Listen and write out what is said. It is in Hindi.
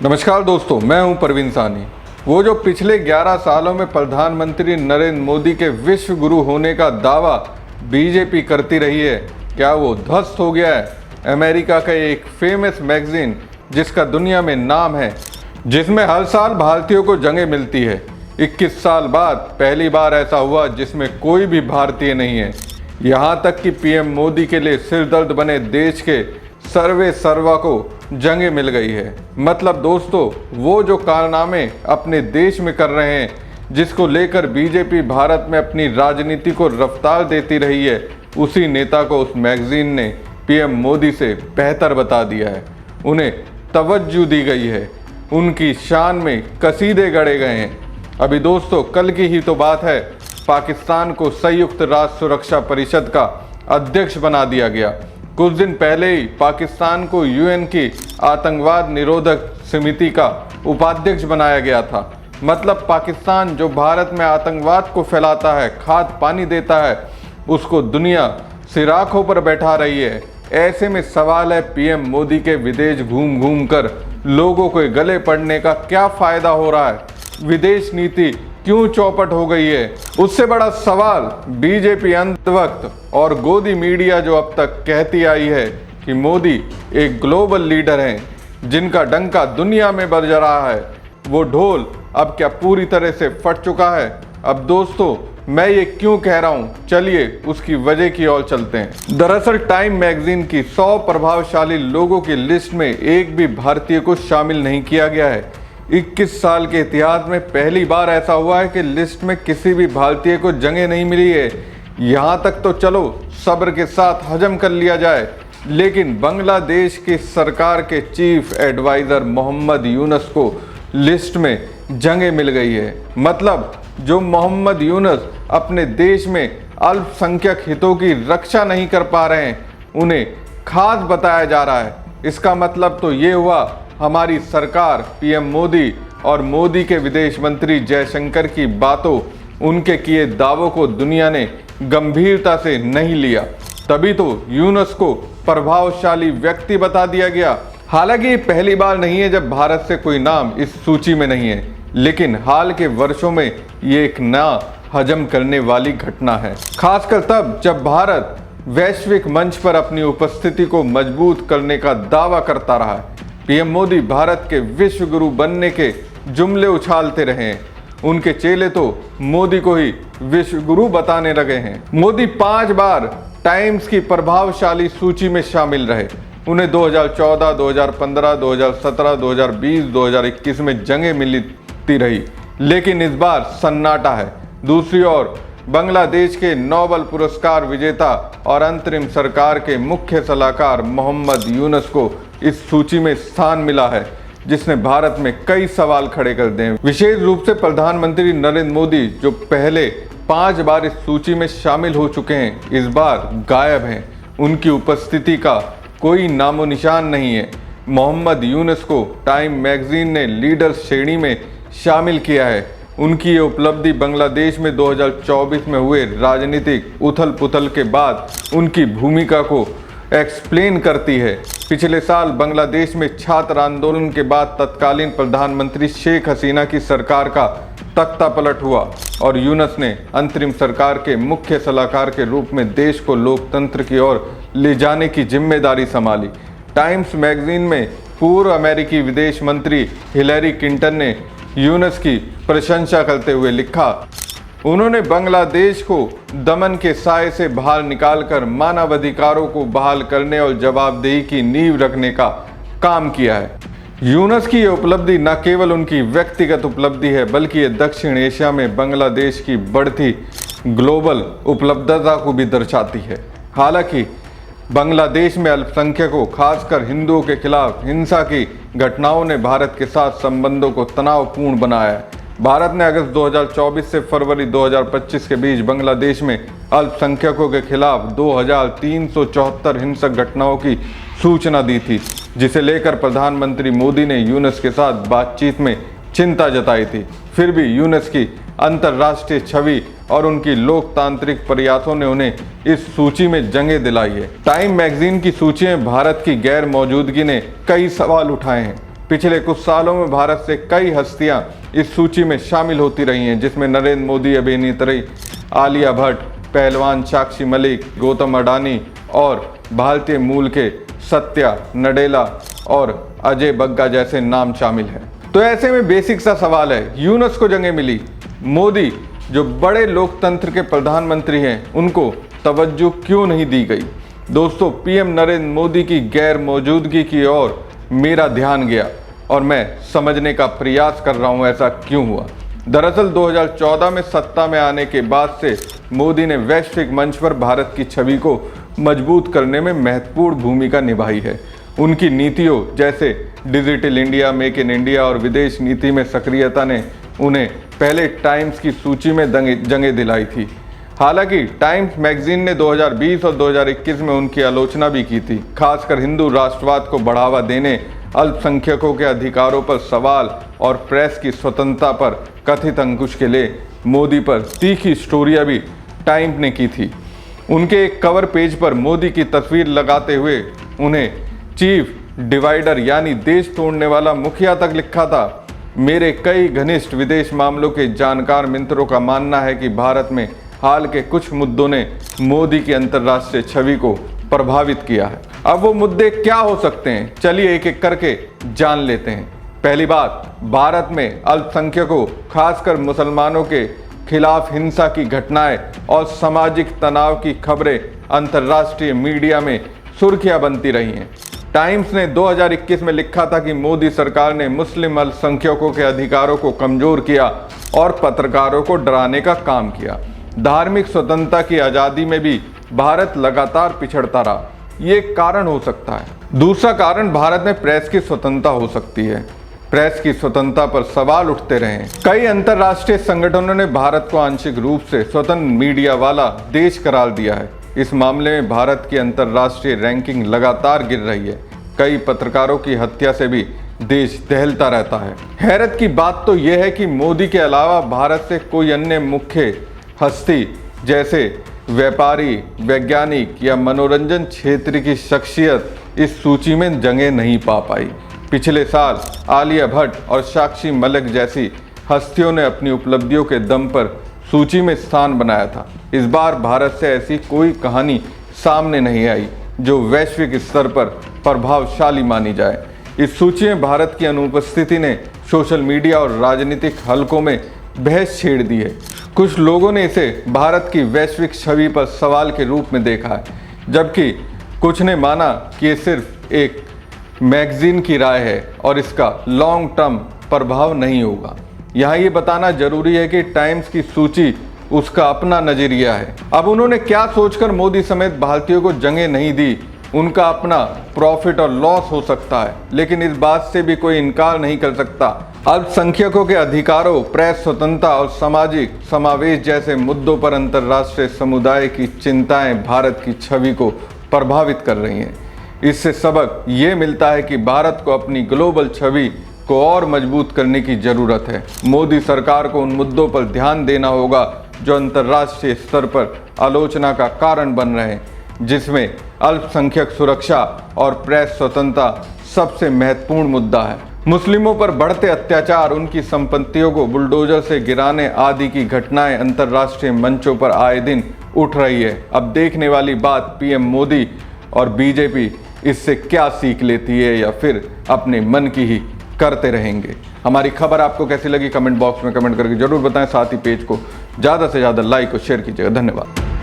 नमस्कार दोस्तों, मैं हूं परवीन सानी। वो जो पिछले 11 सालों में प्रधानमंत्री नरेंद्र मोदी के विश्व गुरु होने का दावा बीजेपी करती रही है, क्या वो ध्वस्त हो गया है? अमेरिका का एक फेमस मैगजीन जिसका दुनिया में नाम है, जिसमें हर साल भारतीयों को जगह मिलती है, 21 साल बाद पहली बार ऐसा हुआ जिसमें कोई भी भारतीय नहीं है। यहाँ तक कि पीएम मोदी के लिए सिरदर्द बने देश के सर्वे सर्वा को जंगे मिल गई है। मतलब दोस्तों, वो जो कारनामे अपने देश में कर रहे हैं, जिसको लेकर बीजेपी भारत में अपनी राजनीति को रफ्तार देती रही है, उसी नेता को उस मैगजीन ने पीएम मोदी से बेहतर बता दिया है। उन्हें तवज्जो दी गई है, उनकी शान में कसीदे गढ़े गए हैं। अभी दोस्तों, कल की ही तो बात है, पाकिस्तान को संयुक्त राष्ट्र सुरक्षा परिषद का अध्यक्ष बना दिया गया। कुछ दिन पहले ही पाकिस्तान को यूएन की आतंकवाद निरोधक समिति का उपाध्यक्ष बनाया गया था। मतलब पाकिस्तान जो भारत में आतंकवाद को फैलाता है, खाद पानी देता है, उसको दुनिया सिराखों पर बैठा रही है। ऐसे में सवाल है, पीएम मोदी के विदेश घूम घूम कर लोगों को गले पड़ने का क्या फायदा हो रहा है? विदेश नीति क्यों चौपट हो गई है? उससे बड़ा सवाल बीजेपी अंतवक्त और गोदी मीडिया जो अब तक कहती आई है कि मोदी एक ग्लोबल लीडर हैं, जिनका डंका दुनिया में बज रहा है, वो ढोल अब क्या पूरी तरह से फट चुका है? अब दोस्तों, मैं ये क्यों कह रहा हूँ, चलिए उसकी वजह की ओर चलते हैं। दरअसल टाइम मैगजीन की 100 प्रभावशाली लोगों की लिस्ट में एक भी भारतीय को शामिल नहीं किया गया है। 21 साल के इतिहास में पहली बार ऐसा हुआ है कि लिस्ट में किसी भी भारतीय को जगह नहीं मिली है। यहाँ तक तो चलो सब्र के साथ हजम कर लिया जाए, लेकिन बांग्लादेश की सरकार के चीफ एडवाइज़र मोहम्मद यूनुस को लिस्ट में जगह मिल गई है। मतलब जो मोहम्मद यूनुस अपने देश में अल्पसंख्यक हितों की रक्षा नहीं कर पा रहे हैं, उन्हें खास बताया जा रहा है। इसका मतलब तो ये हुआ, हमारी सरकार, पीएम मोदी और मोदी के विदेश मंत्री जयशंकर की बातों, उनके किए दावों को दुनिया ने गंभीरता से नहीं लिया। तभी तो यूनुस को प्रभावशाली व्यक्ति बता दिया गया। हालांकि ये पहली बार नहीं है जब भारत से कोई नाम इस सूची में नहीं है, लेकिन हाल के वर्षों में ये एक ना हजम करने वाली घटना है। खासकर तब जब भारत वैश्विक मंच पर अपनी उपस्थिति को मजबूत करने का दावा करता रहा है। पीएम मोदी भारत के विश्व गुरु बनने के जुमले उछालते रहे हैं। उनके चेले तो मोदी को ही विश्व गुरु बताने लगे हैं। मोदी 5 बार टाइम्स की प्रभावशाली सूची में शामिल रहे। उन्हें 2014, 2015, 2017, 2020, 2021 में जगह मिलती रही, लेकिन इस बार सन्नाटा है। दूसरी ओर बांग्लादेश के नोबेल पुरस्कार विजेता और अंतरिम सरकार के मुख्य सलाहकार मोहम्मद यूनुस को इस सूची में स्थान मिला है, जिसने भारत में कई सवाल खड़े कर दिए। विशेष रूप से प्रधानमंत्री नरेंद्र मोदी, जो पहले 5 बार इस सूची में शामिल हो चुके हैं, इस बार गायब हैं। उनकी उपस्थिति का कोई नामो निशान नहीं है। मोहम्मद यूनुस को टाइम मैगजीन ने लीडर्स श्रेणी में शामिल किया है। उनकी ये उपलब्धि बांग्लादेश में 2024 में हुए राजनीतिक उथल पुथल के बाद उनकी भूमिका को एक्सप्लेन करती है। पिछले साल बांग्लादेश में छात्र आंदोलन के बाद तत्कालीन प्रधानमंत्री शेख हसीना की सरकार का तख्ता पलट हुआ और यूनुस ने अंतरिम सरकार के मुख्य सलाहकार के रूप में देश को लोकतंत्र की ओर ले जाने की जिम्मेदारी संभाली। टाइम्स मैगजीन में पूर्व अमेरिकी विदेश मंत्री हिलरी क्लिंटन ने यूनुस की प्रशंसा करते हुए लिखा, उन्होंने बांग्लादेश को दमन के साए से बाहर निकालकर मानवाधिकारों को बहाल करने और जवाबदेही की नींव रखने का काम किया है। यूनुस की यह उपलब्धि न केवल उनकी व्यक्तिगत उपलब्धि है, बल्कि ये दक्षिण एशिया में बांग्लादेश की बढ़ती ग्लोबल उपलब्धता को भी दर्शाती है। हालांकि बांग्लादेश में अल्पसंख्यकों, खासकर हिंदुओं के खिलाफ हिंसा की घटनाओं ने भारत के साथ संबंधों को तनावपूर्ण बनाया है। भारत ने अगस्त 2024 से फरवरी 2025 के बीच बांग्लादेश में अल्पसंख्यकों के खिलाफ 2374 हिंसक घटनाओं की सूचना दी थी, जिसे लेकर प्रधानमंत्री मोदी ने यूनुस के साथ बातचीत में चिंता जताई थी। फिर भी यूनुस की अंतर्राष्ट्रीय छवि और उनकी लोकतांत्रिक प्रयासों ने उन्हें इस सूची में जगह दिलाई है। टाइम मैगजीन की सूची में भारत की गैर मौजूदगी ने कई सवाल उठाए हैं। पिछले कुछ सालों में भारत से कई हस्तियां इस सूची में शामिल होती रही हैं, जिसमें नरेंद्र मोदी, अभिनेत्री आलिया भट्ट, पहलवान साक्षी मलिक, गौतम अडानी और भारतीय मूल के सत्या नडेला और अजय बग्गा जैसे नाम शामिल हैं। तो ऐसे में बेसिक सा सवाल है, यूनुस को जगह मिली, मोदी जो बड़े लोकतंत्र के प्रधानमंत्री हैं उनको तवज्जो क्यों नहीं दी गई? दोस्तों, पीएम नरेंद्र मोदी की गैर मौजूदगी की ओर मेरा ध्यान गया और मैं समझने का प्रयास कर रहा हूं ऐसा क्यों हुआ। दरअसल 2014 में सत्ता में आने के बाद से मोदी ने वैश्विक मंच पर भारत की छवि को मजबूत करने में महत्वपूर्ण भूमिका निभाई है। उनकी नीतियों जैसे digital India, make in India और विदेश नीति में सक्रियता ने उन्हें पहले टाइम्स की सूची में जगह दिलाई थी। हालांकि टाइम्स मैगजीन ने 2020 और 2021 में उनकी आलोचना भी की थी, खासकर हिंदू राष्ट्रवाद को बढ़ावा देने, अल्पसंख्यकों के अधिकारों पर सवाल और प्रेस की स्वतंत्रता पर कथित अंकुश के लिए मोदी पर तीखी स्टोरियां भी टाइम्स ने की थी। उनके एक कवर पेज पर मोदी की तस्वीर लगाते हुए उन्हें चीफ डिवाइडर यानी देश तोड़ने वाला मुखिया तक लिखा था। मेरे कई घनिष्ठ विदेश मामलों के जानकार मित्रों का मानना है कि भारत में हाल के कुछ मुद्दों ने मोदी की अंतर्राष्ट्रीय छवि को प्रभावित किया है। अब वो मुद्दे क्या हो सकते हैं, चलिए एक एक करके जान लेते हैं। पहली बात, भारत में अल्पसंख्यकों खासकर मुसलमानों के खिलाफ हिंसा की घटनाएं और सामाजिक तनाव की खबरें अंतर्राष्ट्रीय मीडिया में सुर्खियां बनती रही हैं। टाइम्स ने 2021 में लिखा था कि मोदी सरकार ने मुस्लिम अल्पसंख्यकों के अधिकारों को कमजोर किया और पत्रकारों को डराने का काम किया। धार्मिक स्वतंत्रता की आज़ादी में भी भारत लगातार पिछड़ता रहा, ये कारण हो सकता है। दूसरा कारण, भारत में प्रेस की स्वतंत्रता हो सकती है। प्रेस की स्वतंत्रता पर सवाल उठते रहे। कई अंतर्राष्ट्रीय संगठनों ने भारत को आंशिक रूप से स्वतंत्र मीडिया वाला देश करार दिया है। इस मामले में भारत की अंतर्राष्ट्रीय रैंकिंग लगातार गिर रही है। कई पत्रकारों की हत्या से भी देश दहलता रहता है। हैरत की बात तो यह है कि मोदी के अलावा भारत से कोई अन्य मुख्य हस्ती जैसे व्यापारी, वैज्ञानिक या मनोरंजन क्षेत्र की शख्सियत इस सूची में जगह नहीं पा पाई। पिछले साल आलिया भट्ट और साक्षी मलिक जैसी हस्तियों ने अपनी उपलब्धियों के दम पर सूची में स्थान बनाया था। इस बार भारत से ऐसी कोई कहानी सामने नहीं आई जो वैश्विक स्तर पर प्रभावशाली मानी जाए। इस सूची में भारत की अनुपस्थिति ने सोशल मीडिया और राजनीतिक हलकों में बहस छेड़ दी है। कुछ लोगों ने इसे भारत की वैश्विक छवि पर सवाल के रूप में देखा है, जबकि कुछ ने माना कि ये सिर्फ एक मैगजीन की राय है और इसका लॉन्ग टर्म प्रभाव नहीं होगा। यहाँ ये बताना जरूरी है कि टाइम्स की सूची उसका अपना नजरिया है। अब उन्होंने क्या सोचकर मोदी समेत भारतीयों को जगह नहीं दी, उनका अपना प्रॉफिट और लॉस हो सकता है, लेकिन इस बात से भी कोई इनकार नहीं कर सकता अल्पसंख्यकों के अधिकारों, प्रेस स्वतंत्रता और सामाजिक समावेश जैसे मुद्दों पर अंतर्राष्ट्रीय समुदाय की चिंताएं भारत की छवि को प्रभावित कर रही हैं। इससे सबक ये मिलता है कि भारत को अपनी ग्लोबल छवि को और मजबूत करने की जरूरत है। मोदी सरकार को उन मुद्दों पर ध्यान देना होगा जो अंतर्राष्ट्रीय स्तर पर आलोचना का कारण बन रहे हैं, जिसमें अल्पसंख्यक सुरक्षा और प्रेस स्वतंत्रता सबसे महत्वपूर्ण मुद्दा है। मुस्लिमों पर बढ़ते अत्याचार, उनकी संपत्तियों को बुलडोजर से गिराने आदि की घटनाएं अंतर्राष्ट्रीय मंचों पर आए दिन उठ रही है। अब देखने वाली बात पीएम मोदी और बीजेपी इससे क्या सीख लेती है या फिर अपने मन की ही करते रहेंगे। हमारी खबर आपको कैसी लगी कमेंट बॉक्स में कमेंट करके जरूर बताएं। साथ ही पेज को ज़्यादा से ज़्यादा लाइक और शेयर कीजिएगा। धन्यवाद।